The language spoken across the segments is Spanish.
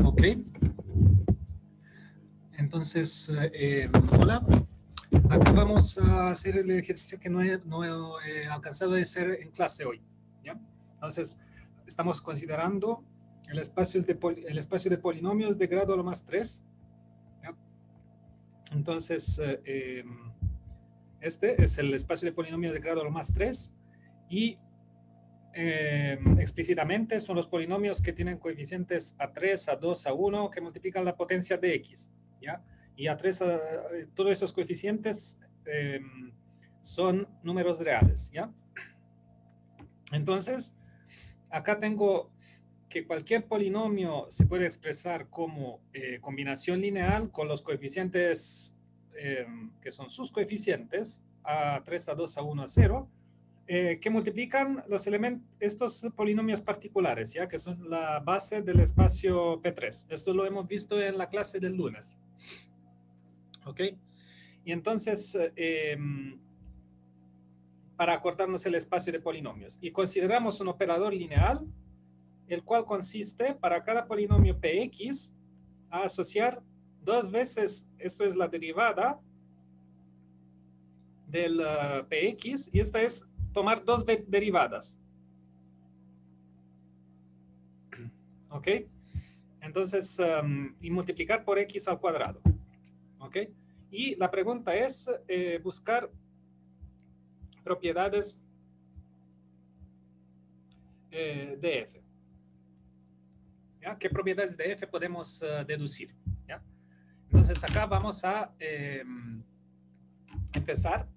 Ok. Entonces, hola. Acá vamos a hacer el ejercicio que no he alcanzado a hacer en clase hoy. ¿Ya? Entonces, estamos considerando el espacio de polinomios de grado a lo más 3. ¿Ya? Entonces, este es el espacio de polinomios de grado a lo más 3 y explícitamente son los polinomios que tienen coeficientes a 3, a 2, a 1 que multiplican la potencia de x. ¿Ya? Y a 3, todos esos coeficientes son números reales. ¿Ya? Entonces, acá tengo que cualquier polinomio se puede expresar como combinación lineal con los coeficientes que son sus coeficientes, a 3, a 2, a 1, a 0, que multiplican los estos polinomios particulares, ¿ya? Que son la base del espacio P3. Esto lo hemos visto en la clase del lunes. ¿Ok? Y entonces, para acordarnos el espacio de polinomios, y consideramos un operador lineal, el cual consiste para cada polinomio Px a asociar dos veces, esto es la derivada del Px, y esta es tomar dos derivadas. ¿Ok? Entonces, y multiplicar por x al cuadrado. ¿Ok? Y la pregunta es buscar propiedades de f. ¿Ya? ¿Qué propiedades de f podemos deducir? ¿Ya? Entonces, acá vamos a empezar.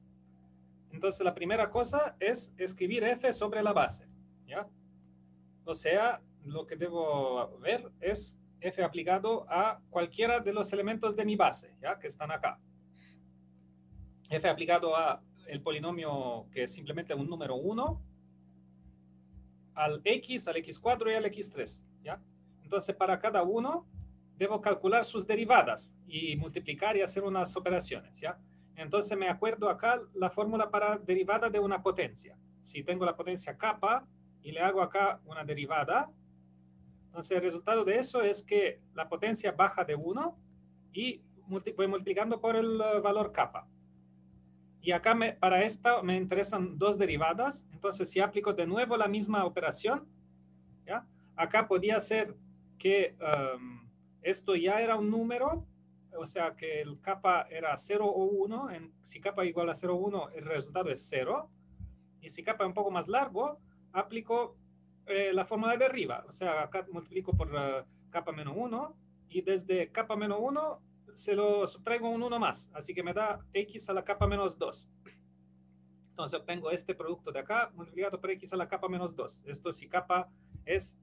Entonces, la primera cosa es escribir f sobre la base. ¿Ya? O sea, lo que debo ver es f aplicado a cualquiera de los elementos de mi base, ¿ya? Que están acá. F aplicado a el polinomio que es simplemente un número 1, al x, al x4 y al x3, ¿ya? Entonces, para cada uno, debo calcular sus derivadas y multiplicar y hacer unas operaciones, ¿ya? Entonces, me acuerdo acá la fórmula para derivada de una potencia. Si tengo la potencia kappa y le hago acá una derivada, entonces el resultado de eso es que la potencia baja de 1 y voy multiplicando por el valor kappa. Y acá para esta me interesan dos derivadas. Entonces, si aplico de nuevo la misma operación, ¿ya? Acá podía ser que esto ya era un número, o sea que el kappa era 0 o 1. Si kappa igual a 0 o 1, el resultado es 0. Y si kappa es un poco más largo, aplico la fórmula de arriba. O sea, acá multiplico por kappa menos 1 y desde kappa menos 1 se lo subtraigo un 1 más. Así que me da x a la kappa menos 2. Entonces obtengo este producto de acá multiplicado por x a la kappa menos 2. Esto si kappa es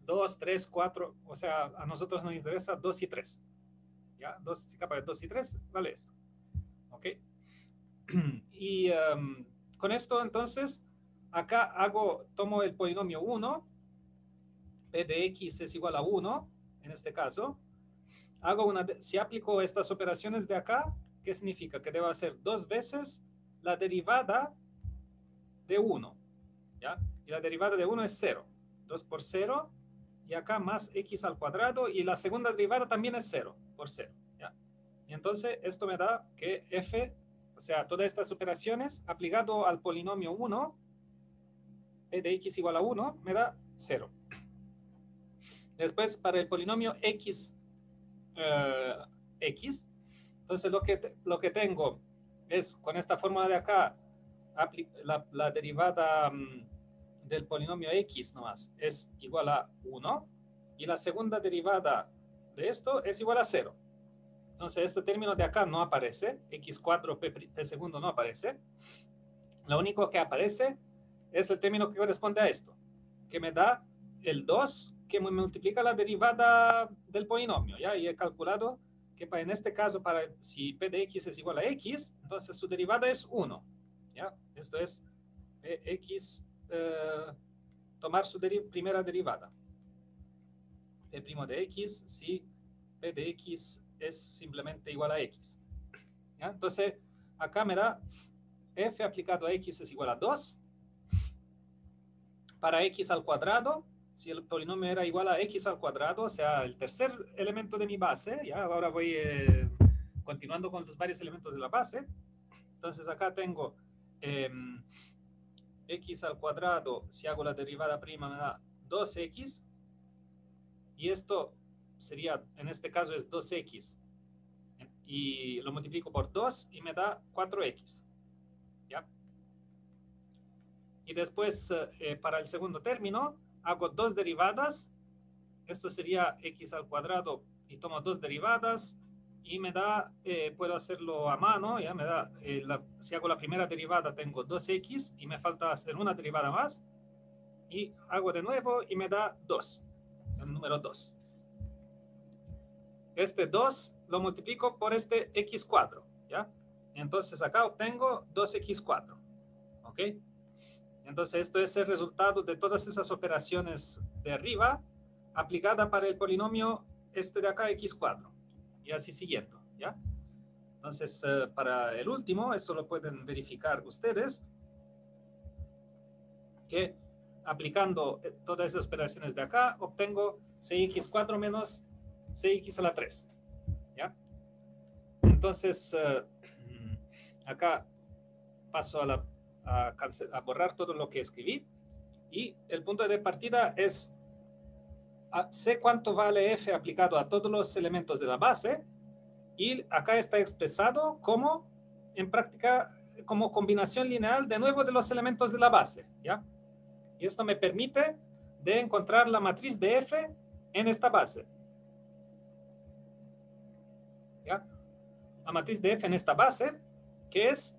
2, 3, 4, o sea, a nosotros nos interesa 2 y 3. ¿Ya? Si kappa es 2 y 3, vale esto. ¿Ok? Y con esto, entonces, acá tomo el polinomio 1, p de x es igual a 1, en este caso. Si aplico estas operaciones de acá, ¿qué significa? Que debo hacer dos veces la derivada de 1, ¿ya? Y la derivada de 1 es 0. 2 por 0, y acá más x al cuadrado, y la segunda derivada también es 0 por 0, ¿ya? Y entonces esto me da que f, o sea, todas estas operaciones aplicado al polinomio 1, p de x igual a 1, me da 0. Después, para el polinomio x, entonces lo que tengo es, con esta fórmula de acá, la derivada del polinomio x nomás es igual a 1, y la segunda derivada de esto es igual a 0. Entonces este término de acá no aparece, x4 p segundo no aparece. Lo único que aparece es el término que corresponde a esto, que me da el 2 que me multiplica la derivada del polinomio, ¿ya? Y he calculado que en este caso, si p de x es igual a x, entonces su derivada es 1, ¿ya? Esto es x, tomar su primera derivada. P' de x, si p de x es simplemente igual a x. ¿Ya? Entonces, acá me da f aplicado a x es igual a 2. Para x al cuadrado, si el polinomio era igual a x al cuadrado, o sea, el tercer elemento de mi base, ya ahora voy continuando con los varios elementos de la base. Entonces acá tengo x al cuadrado, si hago la derivada prima me da 2x, y esto sería, en este caso es 2x, y lo multiplico por 2 y me da 4x, ¿ya? Y después, para el segundo término, hago dos derivadas. Esto sería x al cuadrado y tomo dos derivadas y me da, puedo hacerlo a mano, ya me da, si hago la primera derivada tengo 2x y me falta hacer una derivada más y hago de nuevo y me da 2, el número 2. Este 2 lo multiplico por este x4, ¿ya? Entonces acá obtengo 2x4, ¿ok? Entonces esto es el resultado de todas esas operaciones de arriba aplicada para el polinomio este de acá, x4, y así siguiendo, ¿ya? Entonces, para el último, esto lo pueden verificar ustedes, que aplicando todas esas operaciones de acá, obtengo 6x4 menos 6x a la 3, ¿ya? Entonces, acá paso a borrar todo lo que escribí, y el punto de partida es, sé cuánto vale f aplicado a todos los elementos de la base, y acá está expresado como, en práctica, como combinación lineal de nuevo de los elementos de la base, ¿ya? Y esto me permite de encontrar la matriz de f en esta base, ¿ya? La matriz de f en esta base, que es,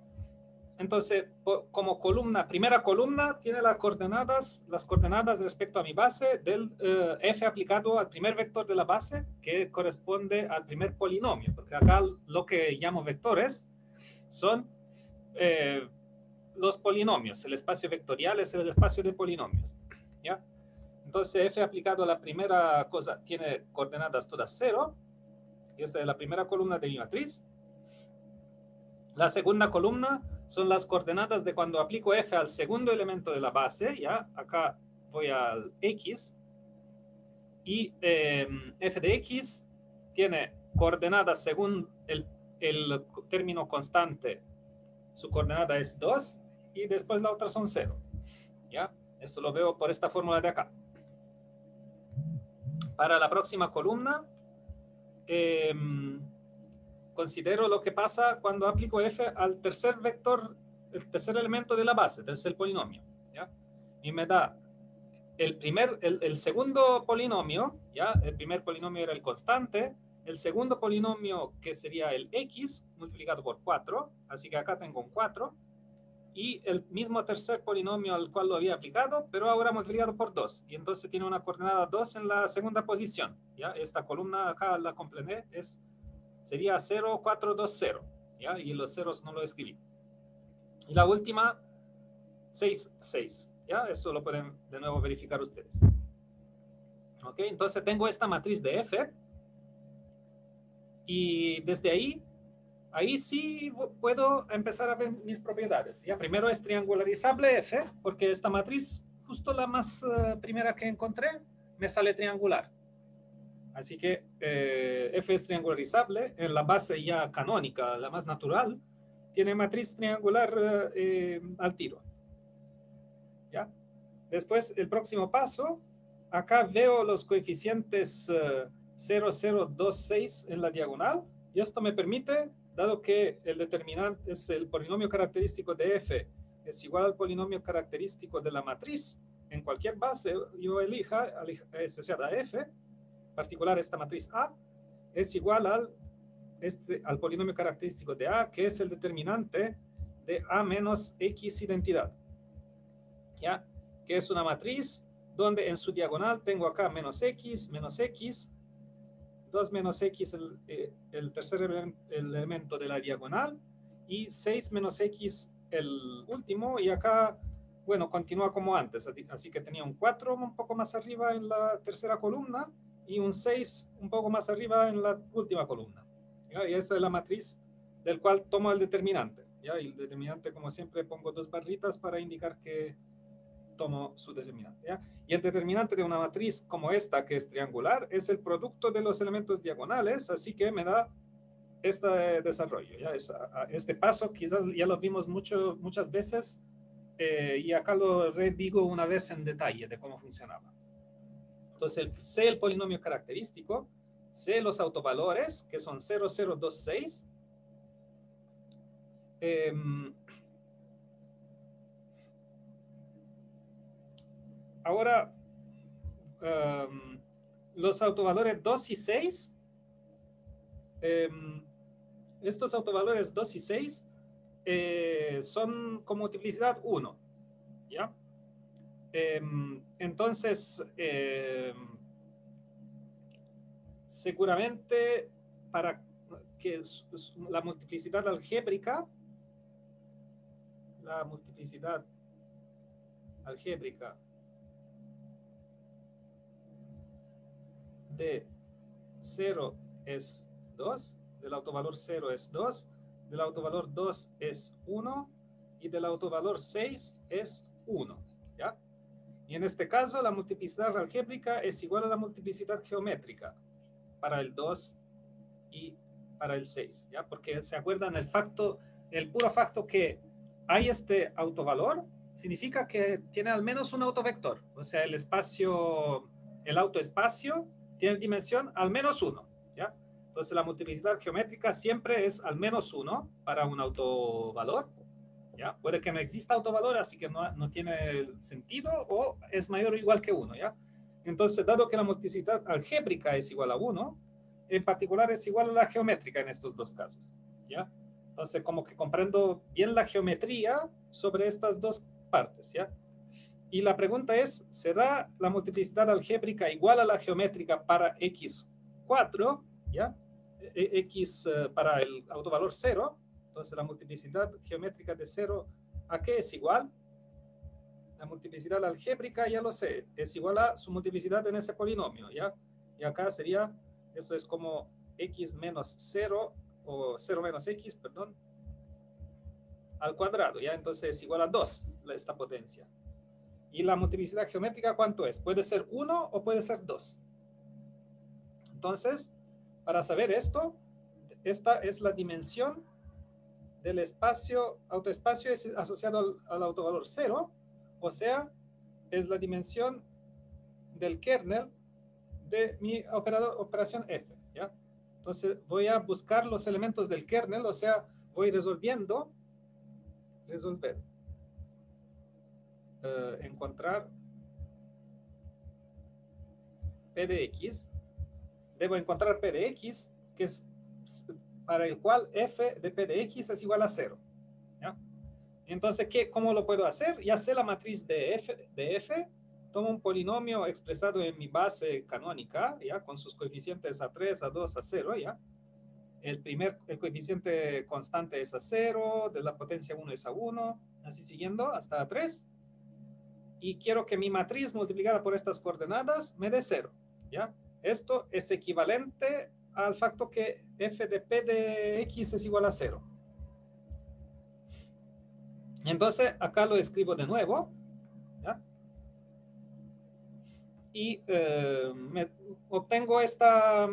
entonces, como columna, primera columna, tiene las coordenadas respecto a mi base del f aplicado al primer vector de la base, que corresponde al primer polinomio, porque acá lo que llamo vectores son los polinomios. El espacio vectorial es el espacio de polinomios, ¿ya? Entonces, f aplicado a la primera cosa tiene coordenadas todas 0, y esta es la primera columna de mi matriz. La segunda columna son las coordenadas de cuando aplico f al segundo elemento de la base, ¿ya? Acá voy al x, y f de x tiene coordenadas según el término constante, su coordenada es 2, y después la otra son 0, ¿ya? Esto lo veo por esta fórmula de acá. Para la próxima columna, considero lo que pasa cuando aplico f al tercer vector, el tercer elemento de la base, tercer polinomio, ¿ya? Y me da el segundo polinomio, ¿ya? El primer polinomio era el constante, el segundo polinomio, que sería el x multiplicado por 4, así que acá tengo un 4, y el mismo tercer polinomio al cual lo había aplicado, pero ahora multiplicado por 2, y entonces tiene una coordenada 2 en la segunda posición, ¿ya? Esta columna acá la completé, sería 0, 4, 2, 0, ¿ya? Y los ceros no lo escribí. Y la última, 6, 6, ¿ya? Eso lo pueden de nuevo verificar ustedes. ¿Ok? Entonces tengo esta matriz de f, y desde ahí sí puedo empezar a ver mis propiedades. Ya, primero es triangularizable f, porque esta matriz, justo la más primera que encontré, me sale triangular. Así que f es triangularizable. En la base ya canónica, la más natural, tiene matriz triangular al tiro, ¿ya? Después, el próximo paso, acá veo los coeficientes 0, 0, 2, 6 en la diagonal, y esto me permite, dado que el determinante es el polinomio característico de f, es igual al polinomio característico de la matriz, en cualquier base yo elija asociada a f, particular esta matriz A, es igual al polinomio característico de A, que es el determinante de A menos X identidad, ¿ya? Que es una matriz donde en su diagonal tengo acá menos X, 2 menos X el tercer elemento de la diagonal, y 6 menos X el último, y acá, bueno, continúa como antes, así que tenía un 4 un poco más arriba en la tercera columna, y un 6 un poco más arriba en la última columna, ¿ya? Y esa es la matriz del cual tomo el determinante, ¿ya? Y el determinante, como siempre, pongo dos barritas para indicar que tomo su determinante, ¿ya? Y el determinante de una matriz como esta, que es triangular, es el producto de los elementos diagonales, así que me da este desarrollo, ¿ya? Este paso quizás ya lo vimos muchas veces, y acá lo redigo una vez en detalle de cómo funcionaba. Entonces, sé el polinomio característico, sé los autovalores, que son 0, 0, 2, 6. Ahora, los autovalores 2 y 6, estos autovalores 2 y 6 son con multiplicidad 1, ¿ya? Entonces, seguramente para que la multiplicidad algébrica de 0 es 2, del autovalor 0 es 2, del autovalor 2 es 1 y del autovalor 6 es 1, ¿ya? Y en este caso la multiplicidad algébrica es igual a la multiplicidad geométrica para el 2 y para el 6, ¿ya? Porque se acuerdan el puro facto que hay este autovalor significa que tiene al menos un autovector, o sea, el autoespacio tiene dimensión al menos 1, ¿ya? Entonces la multiplicidad geométrica siempre es al menos 1 para un autovalor, ¿ya? Puede que no exista autovalor, así que no tiene sentido, o es mayor o igual que 1, ¿ya? Entonces, dado que la multiplicidad algébrica es igual a 1, en particular es igual a la geométrica en estos dos casos, ¿ya? Entonces, como que comprendo bien la geometría sobre estas dos partes, ¿ya? Y la pregunta es, ¿será la multiplicidad algébrica igual a la geométrica para x4, ¿ya? X para el autovalor 0. Entonces, la multiplicidad geométrica de 0, ¿a qué es igual? La multiplicidad algébrica, ya lo sé, es igual a su multiplicidad en ese polinomio, ¿ya? Y acá sería, esto es como x menos 0, o 0 menos x, perdón, al cuadrado, ¿ya? Entonces es igual a 2 esta potencia. ¿Y la multiplicidad geométrica cuánto es? Puede ser 1 o puede ser 2. Entonces, para saber esto, esta es la dimensión del autoespacio es asociado al autovalor 0, o sea, es la dimensión del kernel de mi operación f, ¿ya? Entonces voy a buscar los elementos del kernel, o sea, voy encontrar p de x, debo encontrar p de x, que es para el cual f de p de x es igual a 0, ¿ya? Entonces, ¿cómo lo puedo hacer? Ya sé la matriz de f, tomo un polinomio expresado en mi base canónica, ¿ya? Con sus coeficientes a 3, a 2, a 0, ¿ya? El coeficiente constante es a 0, de la potencia 1 es a 1, así siguiendo hasta a 3. Y quiero que mi matriz multiplicada por estas coordenadas me dé 0, ¿ya? Esto es equivalente al facto que f de p de x es igual a 0. Entonces, acá lo escribo de nuevo, ¿ya? Y obtengo estas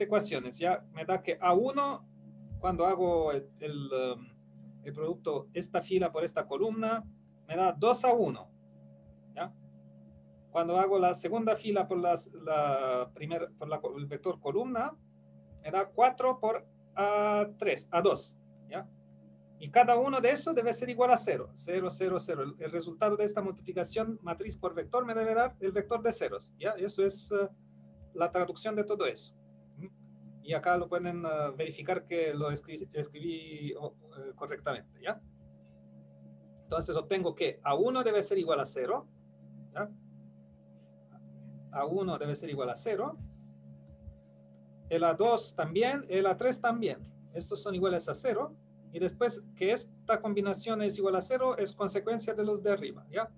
ecuaciones, ¿ya? Me da que A1, cuando hago el producto, esta fila por esta columna, me da 2 a 1, ¿ya? Cuando hago la segunda fila por el vector columna, me da 4 por A3, A2, ¿ya? Y cada uno de esos debe ser igual a 0, 0, 0, 0. El resultado de esta multiplicación matriz por vector me debe dar el vector de ceros, ¿ya? Eso es la traducción de todo eso. Y acá lo pueden verificar que lo escribí correctamente, ¿ya? Entonces obtengo que A1 debe ser igual a 0, ¿ya? A1 debe ser igual a 0. El A2 también, el A3 también. Estos son iguales a 0. Y después que esta combinación es igual a 0 es consecuencia de los de arriba, ¿ya?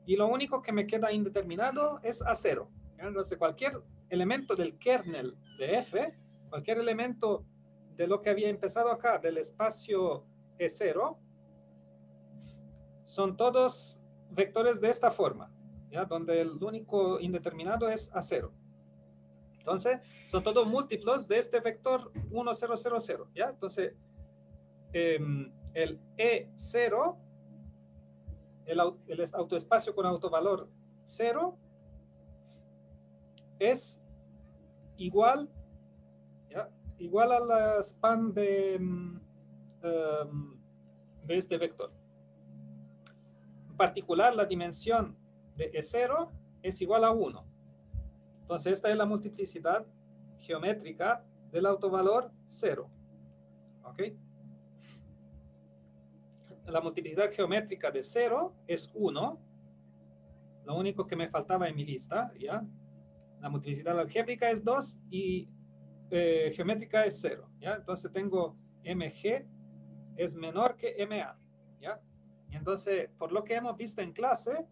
Y lo único que me queda indeterminado es A0, ¿ya? Entonces cualquier elemento del kernel de F, cualquier elemento de lo que había empezado acá, del espacio E0, son todos vectores de esta forma, ¿ya? Donde el único indeterminado es A0. Entonces, son todos múltiplos de este vector 1, 0, 0, 0, ¿ya? Entonces, el E0, el autoespacio con autovalor 0, es igual, ¿ya? Igual a la span de este vector. En particular, la dimensión de E0 es igual a 1. Entonces, esta es la multiplicidad geométrica del autovalor 0. ¿Ok? La multiplicidad geométrica de 0 es 1. Lo único que me faltaba en mi lista, ¿ya? La multiplicidad algébrica es 2 y geométrica es 0, ¿ya? Entonces tengo mg es menor que ma, ¿ya? Y entonces, por lo que hemos visto en clase,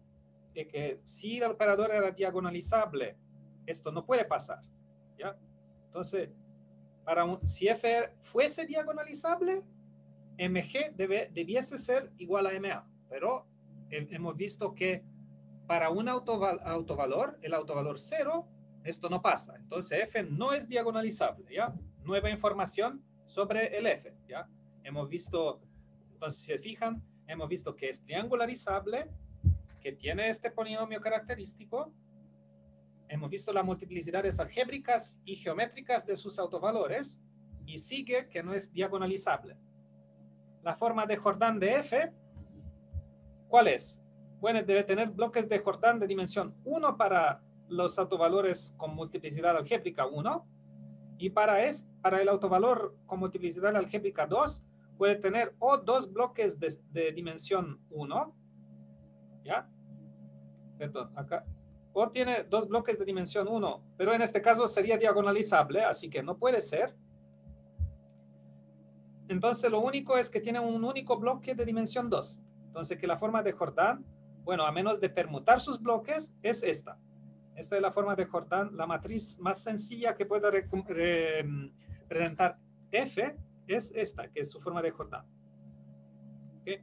que si el operador era diagonalizable, esto no puede pasar, ¿ya? Entonces, si f fuese diagonalizable, mg debiese ser igual a ma, pero hemos visto que para un autovalor, el autovalor 0, esto no pasa. Entonces f no es diagonalizable, ¿ya? Nueva información sobre el f, ¿ya? Hemos visto, entonces si se fijan, hemos visto que es triangularizable, que tiene este polinomio característico. Hemos visto las multiplicidades algébricas y geométricas de sus autovalores y sigue que no es diagonalizable. La forma de Jordan de f, ¿cuál es? Bueno, debe tener bloques de Jordan de dimensión 1 para los autovalores con multiplicidad algébrica 1 y para el autovalor con multiplicidad algébrica 2 puede tener o dos bloques de dimensión 1, ¿ya? Perdón, acá. O tiene dos bloques de dimensión 1, pero en este caso sería diagonalizable, así que no puede ser. Entonces lo único es que tiene un único bloque de dimensión 2. Entonces que la forma de Jordan, bueno, a menos de permutar sus bloques, es esta. Esta es la forma de Jordan, la matriz más sencilla que pueda representar f es esta, que es su forma de Jordan. ¿Okay?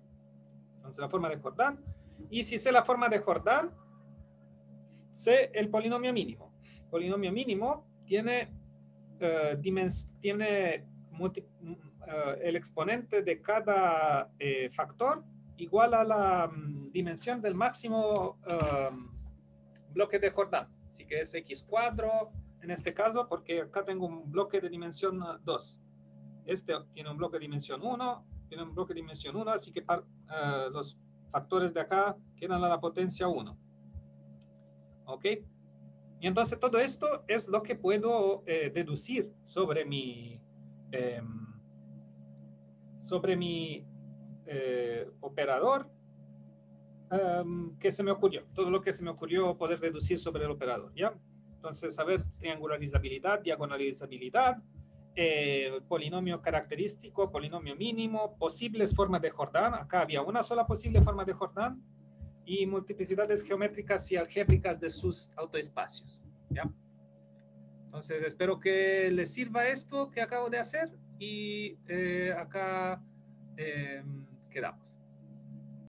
Entonces la forma de Jordan. Y si sé la forma de Jordan, sé el polinomio mínimo. El polinomio mínimo tiene, el exponente de cada factor igual a la dimensión del máximo bloque de Jordan. Así que es x cuadro en este caso, porque acá tengo un bloque de dimensión 2. Este tiene un bloque de dimensión 1, tiene un bloque de dimensión 1, así que los factores de acá quedan a la potencia 1. ¿Ok? Y entonces todo esto es lo que puedo deducir sobre mi operador que se me ocurrió. Todo lo que se me ocurrió poder deducir sobre el operador, ¿ya? Entonces, saber triangularizabilidad, diagonalizabilidad, polinomio característico, polinomio mínimo, posibles formas de Jordan. Acá había una sola posible forma de Jordan y multiplicidades geométricas y algébricas de sus autoespacios, ¿ya? Entonces, espero que les sirva esto que acabo de hacer y acá quedamos.